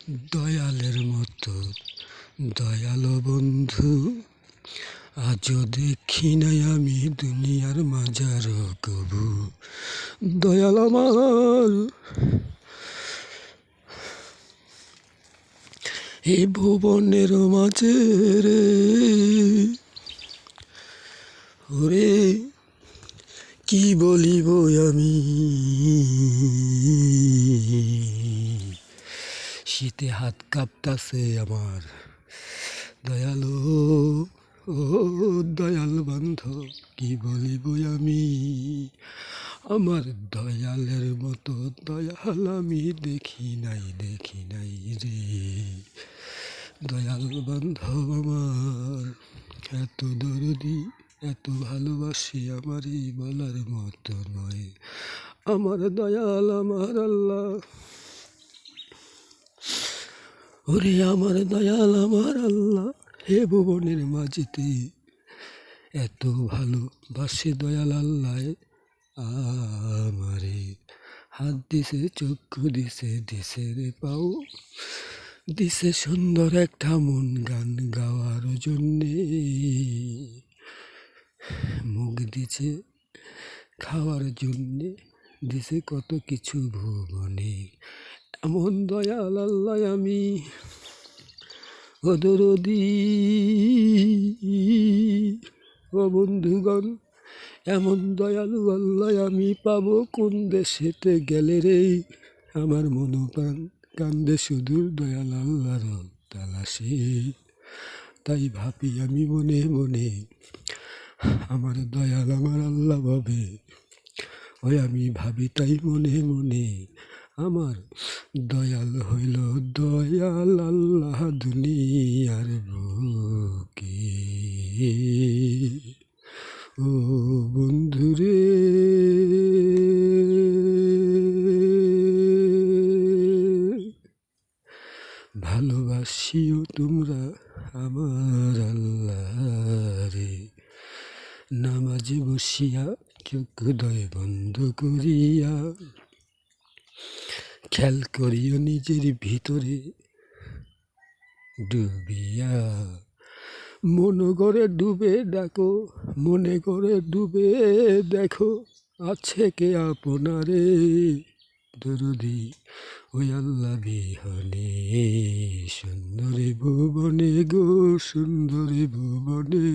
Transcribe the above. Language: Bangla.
দয়ালের মতো দয়ালো বন্ধু আজও দেখি নাই আমি দুনিয়ার মাঝার কবু। দয়াল আমার এ ভুবনের মাঝে রে, ওরে কি বলিব আমি, শীতে হাত কাঁপতাছে আমার। দয়ালো ও দয়াল বান্ধব কি বলিব আমি, আমার দয়ালের মতো দয়াল আমি দেখি নাই রে। দয়াল বান্ধব আমার এত দরদি, এত ভালোবাসি আমারই বলার মতো নয়। আমার দয়াল আমার আল্লাহ, ওরে আমার দয়াল আমার আল্লাহ, হে ভুবনের মাঝেতে এত ভালোবাসে দয়াল আল্লাহ আমারে। হাত দিছে, চক্ষু দিছে, দিছে রে পাও, দিছে সুন্দর একটা মন গান গাওয়ার জন্যে, মুখ দিছে খাওয়ার জন্যে, দিছে কত কিছু ভুবনে। এমন দয়াল আল্লাহ আমি ও দরদি ও বন্ধুগণ, এমন দয়ালু আল্লাহ আমি পাবো কোন দেশেতে গেলে রে। আমার মনোপ্রাণ কান্দে সুদূর দয়াল আল্লাহর তালাশে। তাই ভাবি আমি মনে মনে, আমার দয়াল আমার আল্লাহ ভাবে, ওই আমি ভাবি তাই মনে মনে, আমার দয়াল হইল দয়াল আল্লাহ দুনিয়ার বুকে। ও বন্ধুরে ভালোবাসিও তোমরা আমার আল্লাহরে। নামাজে বসিয়া চক্ষুদয় বন্ধ করিয়া খেয়াল করিও নিজের ভিতরে ডুবিয়া। মনে করে ডুবে দেখো, মনে করে ডুবে দেখো, আছে কে আপনারে দরদি ওই আল্লাহ বিহনে। সুন্দরী ভুবনে গো সুন্দরী ভুবনে।